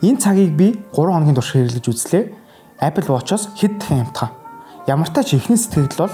Энэ цагийг би 3 хоногийн турш хэрэглэж үзлээ. Apple Watch-оос хэд дахин хямдхан. Ямар ч тач ихний сэтгэл бол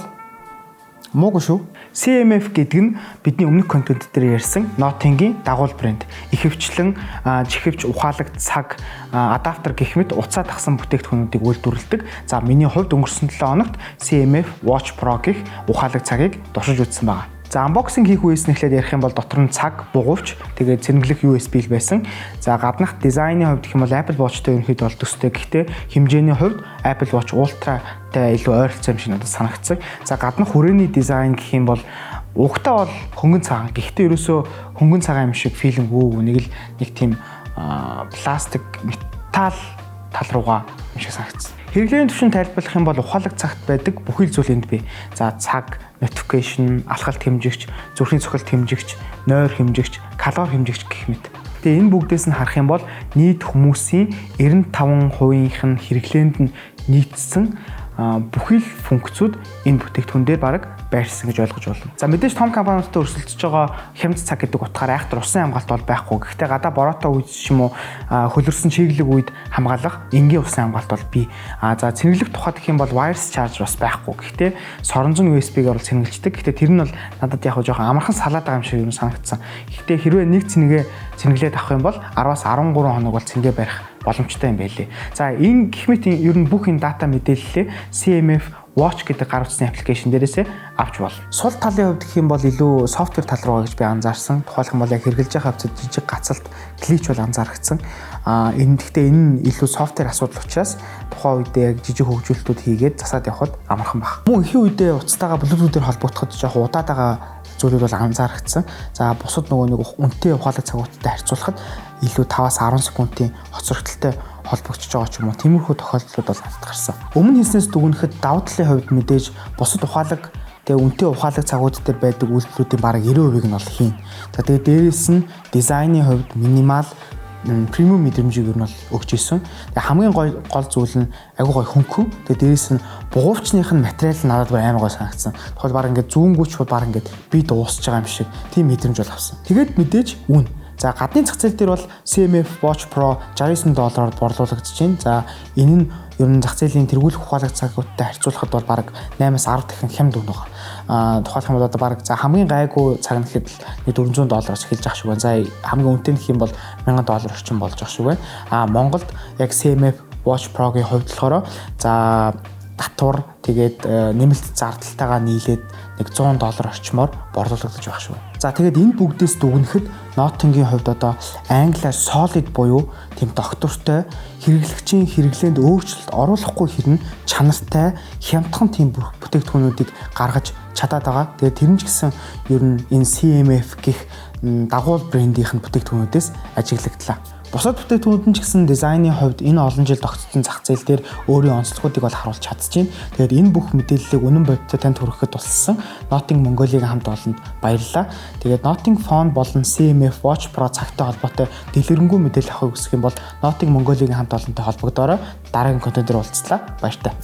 муугүй шүү. CMF гэдэг нь бидний өмнөх контент дээр ярьсан Nothing-ийн дагуул брэнд. Ихэвчлэн чихвч, ухаалаг, цаг, адаптер гэх мэт уцаа тагсан бүтээгдэхүүнүүдийг үйлдвэрлэдэг. За миний хувьд өнгөрсөн 7 хоногт CMF Watch Pro гэх ухаалаг цагийг туршиж үзсэн байна. За unboxing хийх үеэс нэхлээд ярих юм бол дотор нь цаг, бугуувч, тэгээд цэнгэлэх USB л байсан. За гаднах дизайны хувьд гэх юм бол Apple Watch-тэй ерөнхийдөө бол төстэй. Гэхдээ хэмжээний хувьд Apple Watch Ultra-тай илүү ойролцоо юм шиг надад санагдсан. За гаднах хүрээний дизайн гэх юм бол угтаа бол хөнгөн цагаан. Гэхдээ ерөөсөө хөнгөн цагаан юм шиг филинг өгөөгүй. Нэг тийм пластик, металл тал руугаа юм шиг санагдсан. Хэрэглээний түвшин тайлбарлах юм бол ухаалаг цагт байдаг бүхэл зүйл энд бий. За цаг, notification, алхалт хэмжигч, зүрхний цохилт хэмжигч, нойр хэмжигч, калори хэмжигч гэх мэт. Тэгээ энэ бүгдээс нь харах юм бол нийт хүмүүсийн 95%-ийнх нь хэрэглээнд нь нийцсэн бүхэл функцүүд энэ бүтээгдэхүүн дээр бараг байршсан гэж ойлгож болно. За мэдээж том компаниудтай өрсөлдөж байгаа хямд цаг гэдэг утгаараа айхтар усан хамгаалалт бол байхгүй. Гэхдээ гадаа бороотой үед ч юм уу хөлөрсөн чиглэг үед хамгаалах энгийн усан хамгаалалт бол бий. За цэнгэлэх тухайд гэх юм бол wireless charger бас байхгүй. Гэхдээ соронзон USB-гээр бол цэнгэлждэг. Гэхдээ тэр нь бол надад яг жоохон амархан салаад байгаа юм шиг юм санагдсан. Гэхдээ хэрвээ нэг цэнэгээ цэнгэлээд авах юм бол 10-аас 13 хоног бол цэнгээ барих боломжтой юм байлээ. За энэ гэх мэт ер нь бүх энэ дата мэдээллээ CMF Watch гэдэг гар утасны аппликейшн дээрээсээ авч бол. Сул талын хувьд гэх юм бол илүү софтвер тал руу гэж би анзаарсан. Тухайлх юм бол яг хэрэгжилж байгаа хавцад жижиг гацалт глич бол анзаарчихсан. Гэхдээ энэ илүү софтвер асуудал учраас тухайн үедээ яг жижиг хөгжүүлэлтүүд хийгээд засаад явхад амархан баг. Мөн ихэнх үедээ уцтайгаа Bluetooth-ээр холбогдоход жоохон удаад байгаа зүйлүүд бол анзаарчихсан. За бусад нөгөө нэг үнэтэй ухаалаг цагуудтай харьцуулахад илүү 5-аас 10 секундын хоцрогдолтой холбогдож байгаа ч юм уу. Тиймэрхүү тохиолдлууд бол надад гарсан. Өмнө хэлснээс дүгнэхэд давуу талын хувьд мэдээж бусад ухаалаг тэгээ үнэтэй ухаалаг цагууд дээр байдаг үйлдэлүүдийн бараг 90% нь бол хийн. За тэгээ дээрээс нь дизайны хувьд минимал премиум мэдрэмжийг ер нь бол өгч ирсэн. Тэгээ хамгийн гол зүйл нь агүй гой хөнгөн. Тэгээ дээрээс нь бугуувчных нь материал надад амар гой санагдсан. Тухайн баг ингээд зүүнгүүч баг ингээд би дуусч байгаа юм шиг тийм мэдрэмж бол авсан. Тэгээд мэдээж үн. За гадны зах зээл дээр бол CMF Watch Pro $69-оор борлуулагдаж байна. За энэ нь ер нь зах зээлийн тэргүүлэх ухаалаг цагуудтай харьцуулахад бол бараг 8-аас 10 дахин хямд үнэ байгаа. Тухайлх юм бол одоо бараг за хамгийн гайгүй цаг нь гэхэд $400-оос эхэлж ах шиг байна. За хамгийн үнэтэй нь гэх юм бол $1000 орчим болж ах шиг байна. Монголд яг CMF Watch Pro-гийн хувьд болохоор за татвар тэгээд нэмэлт зардалтайгаа нийлээд нэг $100 орчмоор борлуулагдаж байх шүү. За тэгээд энэ бүгдээс дүгнэхэд Nothing-ийн хувьд одоо англиар solid буюу тийм доктортой хэрэглэгчийн хэрэглээнд өөрчлөлт оруулахгүй хэрнээ чанартай хямдхан тийм бүтээгдэхүүнүүдийг гаргаж чадаад байгаа. Тэгээд тэр нь ч гэсэн ер нь энэ CMF гэх дагуул брендийнх нь бүтээгдэхүүнүүдээс ажиглагдлаа. Бусад бүтээгдэхүүнүүд нь ч гэсэн дизайны хувьд энэ олон жил тогтсон зах зээл дээр өөрийн онцлогуудыг бол харуулж чадчихээн. Тэгээд энэ бүх мэдээллийг үнэн бодиттой танд хүргэхэд туссан Nothing Mongolia-гийн хамт олонд баярлалаа. Тэгээд Nothing Phone болон CMF Watch Pro цагтай холбоотой дэлгэрэнгүй мэдээлэл авахыг хүсэх юм бол Nothing Mongolia-гийн хамт олонтой холбогдоорой. Дараагийн контентээр уулзлаа. Баяр таа.